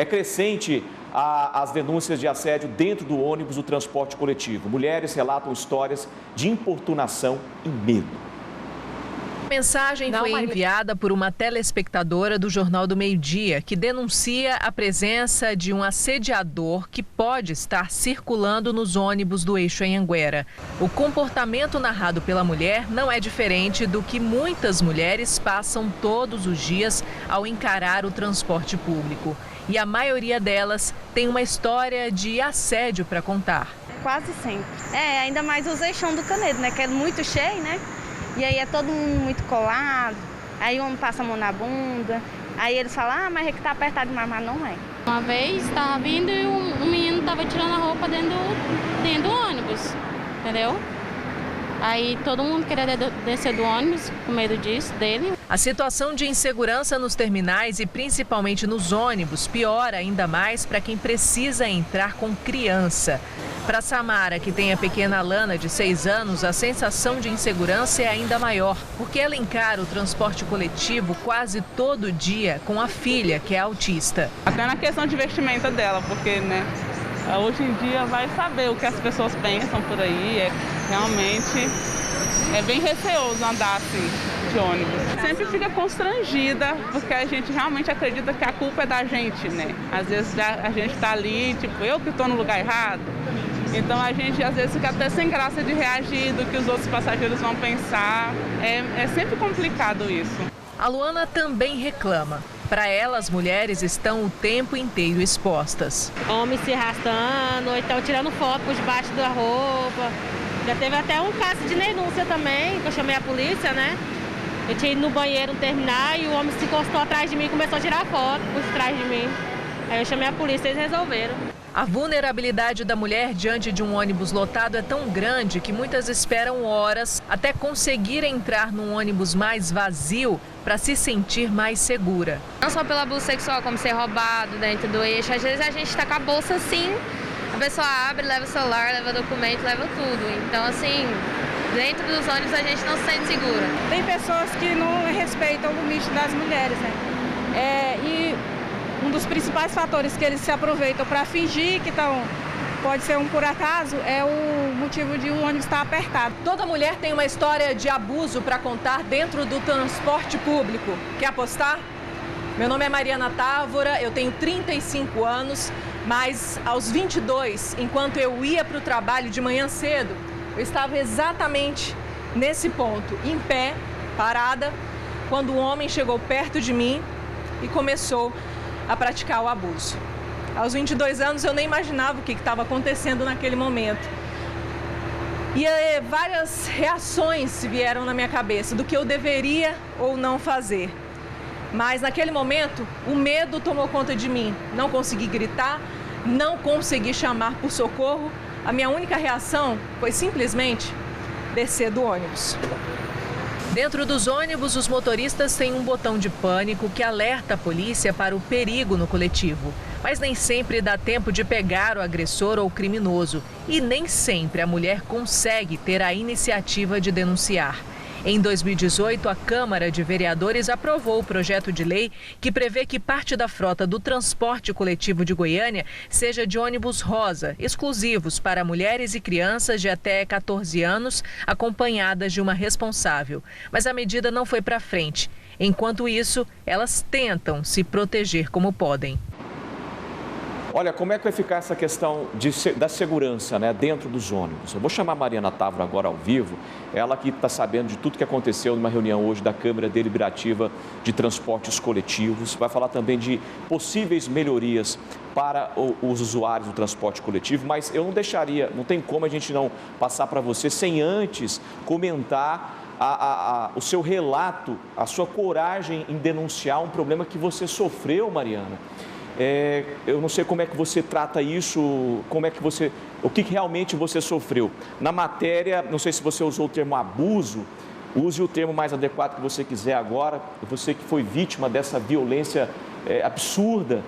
É crescente as denúncias de assédio dentro do ônibus do transporte coletivo. Mulheres relatam histórias de importunação e medo. A mensagem foi enviada por uma telespectadora do Jornal do Meio-Dia, que denuncia a presença de um assediador que pode estar circulando nos ônibus do eixo Anhanguera. O comportamento narrado pela mulher não é diferente do que muitas mulheres passam todos os dias ao encarar o transporte público. E a maioria delas tem uma história de assédio para contar. Quase sempre. Ainda mais os eixão do Canedo, né? Que é muito cheio, né? E aí é todo mundo muito colado, aí o homem passa a mão na bunda, aí eles falam, mas é que tá apertado demais, mas não é. Uma vez estava vindo e o menino estava tirando a roupa dentro do ônibus, entendeu? Aí todo mundo queria descer do ônibus, com medo dele. A situação de insegurança nos terminais e principalmente nos ônibus piora ainda mais para quem precisa entrar com criança. Para Samara, que tem a pequena Alana de 6 anos, a sensação de insegurança é ainda maior, porque ela encara o transporte coletivo quase todo dia com a filha, que é autista. Até na questão de vestimenta dela, porque, né, hoje em dia vai saber o que as pessoas pensam por aí, realmente é bem receoso andar assim de ônibus. Sempre fica constrangida, porque a gente realmente acredita que a culpa é da gente, né? Às vezes a gente tá ali, tipo, eu que estou no lugar errado. Então a gente às vezes fica até sem graça de reagir do que os outros passageiros vão pensar. É sempre complicado isso. A Luana também reclama. Para ela, as mulheres estão o tempo inteiro expostas. Homens se arrastando, ou então tirando foto por debaixo da roupa. Já teve até um caso de denúncia também, que eu chamei a polícia, né? Eu tinha ido no banheiro terminar e o homem se encostou atrás de mim e começou a tirar foto por trás de mim. Aí eu chamei a polícia e eles resolveram. A vulnerabilidade da mulher diante de um ônibus lotado é tão grande que muitas esperam horas até conseguir entrar num ônibus mais vazio para se sentir mais segura. Não só pelo abuso sexual, como ser roubado dentro do eixo. Às vezes a gente está com a bolsa assim, a pessoa abre, leva o celular, leva documento, leva tudo. Então, assim, dentro dos ônibus a gente não se sente segura. Tem pessoas que não respeitam o limite das mulheres, né? E um dos principais fatores que eles se aproveitam para fingir que pode ser um por acaso, é o motivo de um ônibus estar apertado. Toda mulher tem uma história de abuso para contar dentro do transporte público. Quer apostar? Meu nome é Mariana Távora, eu tenho 35 anos, mas aos 22, enquanto eu ia para o trabalho de manhã cedo, eu estava exatamente nesse ponto, em pé, parada, quando um homem chegou perto de mim e começou a praticar o abuso. Aos 22 anos eu nem imaginava o que estava acontecendo naquele momento. E várias reações vieram na minha cabeça do que eu deveria ou não fazer. Mas naquele momento o medo tomou conta de mim. Não consegui gritar, não consegui chamar por socorro. A minha única reação foi simplesmente descer do ônibus. Dentro dos ônibus, os motoristas têm um botão de pânico que alerta a polícia para o perigo no coletivo. Mas nem sempre dá tempo de pegar o agressor ou o criminoso. E nem sempre a mulher consegue ter a iniciativa de denunciar. Em 2018, a Câmara de Vereadores aprovou o projeto de lei que prevê que parte da frota do transporte coletivo de Goiânia seja de ônibus rosa, exclusivos para mulheres e crianças de até 14 anos, acompanhadas de uma responsável. Mas a medida não foi para frente. Enquanto isso, elas tentam se proteger como podem. Olha, como é que vai ficar essa questão da segurança, né, dentro dos ônibus? Eu vou chamar a Mariana Távora agora ao vivo, ela que está sabendo de tudo que aconteceu numa reunião hoje da Câmara Deliberativa de Transportes Coletivos. Vai falar também de possíveis melhorias para os usuários do transporte coletivo, mas eu não tem como a gente não passar para você sem antes comentar o seu relato, a sua coragem em denunciar um problema que você sofreu, Mariana. Eu não sei como é que você trata isso, o que realmente você sofreu. Na matéria, não sei se você usou o termo abuso, use o termo mais adequado que você quiser agora, você que foi vítima dessa violência absurda.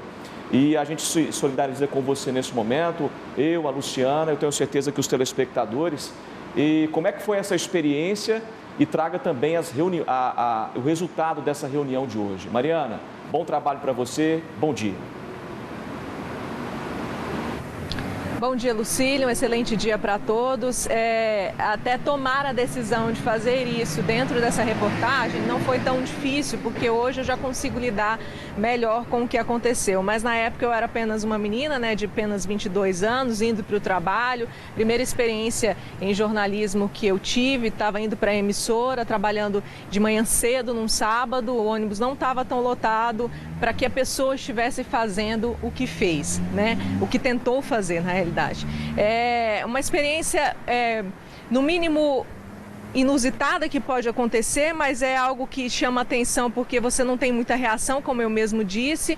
E a gente se solidariza com você nesse momento, eu, a Luciana, eu tenho certeza que os telespectadores. E como é que foi essa experiência e traga também o resultado dessa reunião de hoje. Mariana, bom trabalho para você, bom dia. Bom dia, Lucília. Um excelente dia para todos. Até tomar a decisão de fazer isso dentro dessa reportagem não foi tão difícil, porque hoje eu já consigo lidar melhor com o que aconteceu. Mas na época eu era apenas uma menina, né, de apenas 22 anos, indo para o trabalho. Primeira experiência em jornalismo que eu tive, estava indo para a emissora, trabalhando de manhã cedo num sábado, o ônibus não estava tão lotado para que a pessoa estivesse fazendo o que fez, né? O que tentou fazer, na realidade. É uma experiência, no mínimo, inusitada que pode acontecer, mas é algo que chama atenção porque você não tem muita reação, como eu mesmo disse,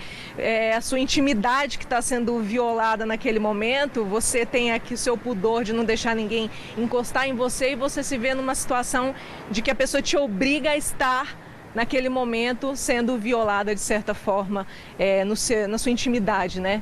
a sua intimidade que está sendo violada naquele momento, você tem aqui o seu pudor de não deixar ninguém encostar em você e você se vê numa situação de que a pessoa te obriga a estar naquele momento sendo violada de certa forma na sua intimidade, né?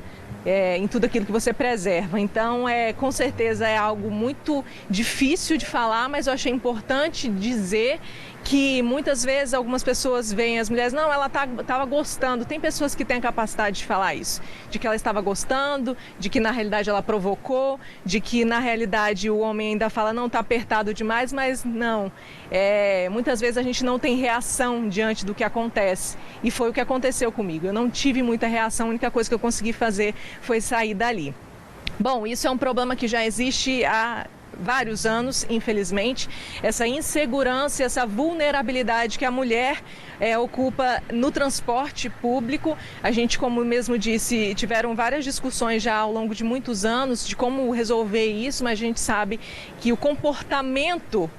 Em tudo aquilo que você preserva. Então, com certeza é algo muito difícil de falar, mas eu achei importante dizer que muitas vezes algumas pessoas veem as mulheres, não, ela estava gostando. Tem pessoas que têm a capacidade de falar isso, de que ela estava gostando, de que na realidade ela provocou, de que na realidade o homem ainda fala, não, está apertado demais, mas não. Muitas vezes a gente não tem reação diante do que acontece e foi o que aconteceu comigo. Eu não tive muita reação, a única coisa que eu consegui fazer foi sair dali. Bom, isso é um problema que já existe há vários anos, infelizmente, essa insegurança, essa vulnerabilidade que a mulher ocupa no transporte público. A gente, como mesmo disse, tiveram várias discussões já ao longo de muitos anos de como resolver isso, mas a gente sabe que o comportamento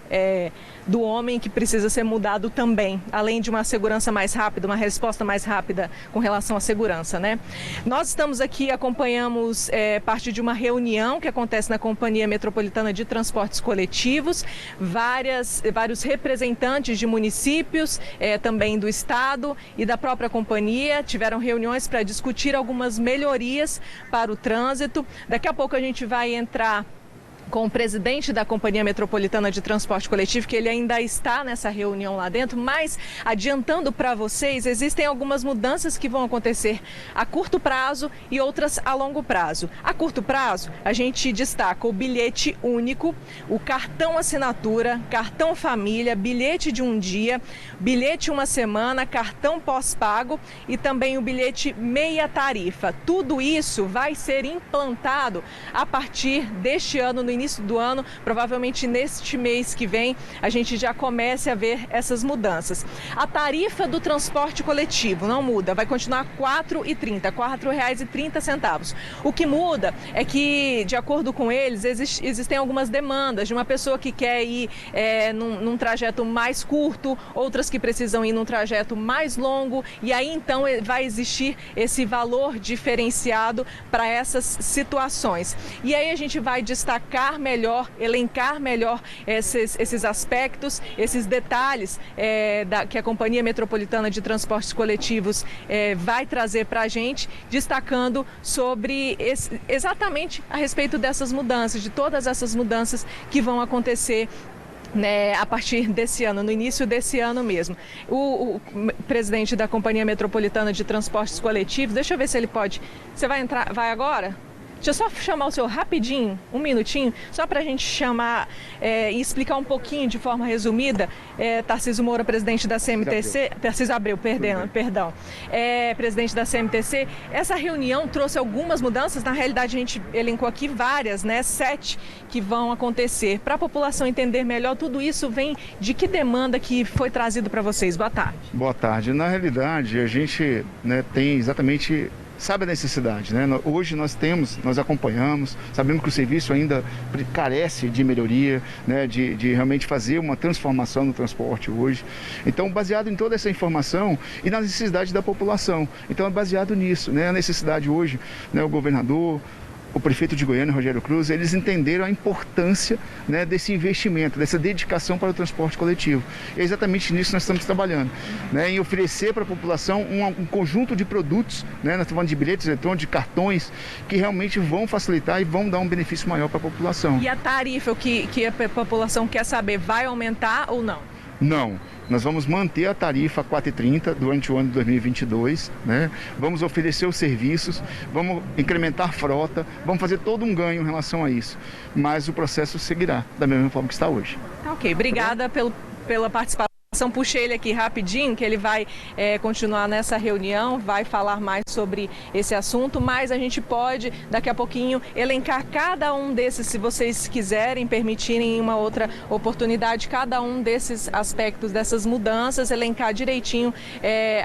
do homem que precisa ser mudado também, além de uma segurança mais rápida, uma resposta mais rápida com relação à segurança, né? Nós estamos aqui, acompanhamos parte de uma reunião que acontece na Companhia Metropolitana de Transportes Coletivos, vários representantes de municípios, também do estado e da própria companhia, tiveram reuniões para discutir algumas melhorias para o trânsito. Daqui a pouco a gente vai entrar com o presidente da Companhia Metropolitana de Transporte Coletivo, que ele ainda está nessa reunião lá dentro, mas adiantando para vocês, existem algumas mudanças que vão acontecer a curto prazo e outras a longo prazo. A curto prazo, a gente destaca o bilhete único, o cartão assinatura, cartão família, bilhete de um dia, bilhete uma semana, cartão pós-pago e também o bilhete meia tarifa. Tudo isso vai ser implantado a partir deste ano, no início do ano, provavelmente neste mês que vem, a gente já comece a ver essas mudanças. A tarifa do transporte coletivo não muda, vai continuar R$ 4,30, R$ 4,30. O que muda é que, de acordo com eles, existem algumas demandas de uma pessoa que quer ir num trajeto mais curto, outras que precisam ir num trajeto mais longo, e aí então vai existir esse valor diferenciado para essas situações. E aí a gente vai destacar melhor, elencar melhor esses aspectos, esses detalhes que a Companhia Metropolitana de Transportes Coletivos vai trazer para a gente, destacando sobre exatamente a respeito dessas mudanças, de todas essas mudanças que vão acontecer a partir desse ano, no início desse ano mesmo. O presidente da Companhia Metropolitana de Transportes Coletivos, deixa eu ver se ele pode. Você vai entrar, vai agora? Deixa eu só chamar o senhor rapidinho, um minutinho, só para a gente chamar e explicar um pouquinho de forma resumida. Tarcísio Moura, presidente da CMTC, Tarcísio Abreu, perdão, presidente da CMTC. Essa reunião trouxe algumas mudanças, na realidade a gente elencou aqui várias, 7 que vão acontecer. Para a população entender melhor, tudo isso vem de que demanda que foi trazido para vocês? Boa tarde. Boa tarde. Na realidade, a gente tem exatamente... sabe a necessidade, né? Hoje nós acompanhamos, sabemos que o serviço ainda carece de melhoria, né? De realmente fazer uma transformação no transporte hoje. Então, baseado em toda essa informação e nas necessidades da população. Então, é baseado nisso, né? A necessidade hoje, o governador, o prefeito de Goiânia, Rogério Cruz, eles entenderam a importância desse investimento, dessa dedicação para o transporte coletivo. E é exatamente nisso que nós estamos trabalhando, em oferecer para a população um conjunto de produtos, nós estamos falando de bilhetes eletrônicos, de cartões, que realmente vão facilitar e vão dar um benefício maior para a população. E a tarifa, o que a população quer saber, vai aumentar ou não? Não. Nós vamos manter a tarifa 4,30 durante o ano de 2022, né? Vamos oferecer os serviços, vamos incrementar a frota, vamos fazer todo um ganho em relação a isso. Mas o processo seguirá da mesma forma que está hoje. Ok, obrigada pela participação. Puxei ele aqui rapidinho, que ele vai continuar nessa reunião, vai falar mais sobre esse assunto, mas a gente pode, daqui a pouquinho, elencar cada um desses, se vocês quiserem, permitirem em uma outra oportunidade, cada um desses aspectos, dessas mudanças, elencar direitinho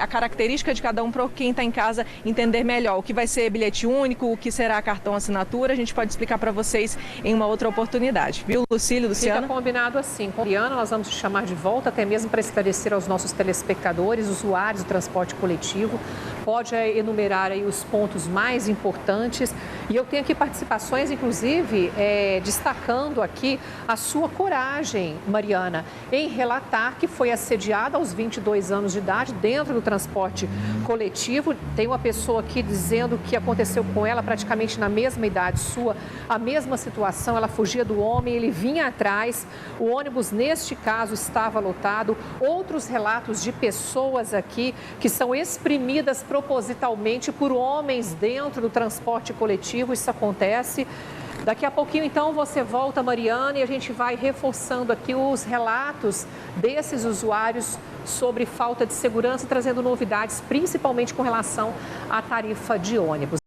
a característica de cada um para quem está em casa entender melhor. O que vai ser bilhete único, o que será cartão assinatura, a gente pode explicar para vocês em uma outra oportunidade. Viu, Lucílio, Luciana? Fica combinado assim. Mariana, nós vamos te chamar de volta, até mesmo para esclarecer aos nossos telespectadores, usuários do transporte coletivo. Pode enumerar aí os pontos mais importantes. E eu tenho aqui participações, inclusive, destacando aqui a sua coragem, Mariana, em relatar que foi assediada aos 22 anos de idade dentro do transporte coletivo. Tem uma pessoa aqui dizendo que aconteceu com ela praticamente na mesma idade sua, a mesma situação. Ela fugia do homem, ele vinha atrás. O ônibus, neste caso, estava lotado. Outros relatos de pessoas aqui que são exprimidas propositalmente por homens dentro do transporte coletivo. Isso acontece. Daqui a pouquinho, então, você volta, Mariana, e a gente vai reforçando aqui os relatos desses usuários sobre falta de segurança, trazendo novidades, principalmente com relação à tarifa de ônibus.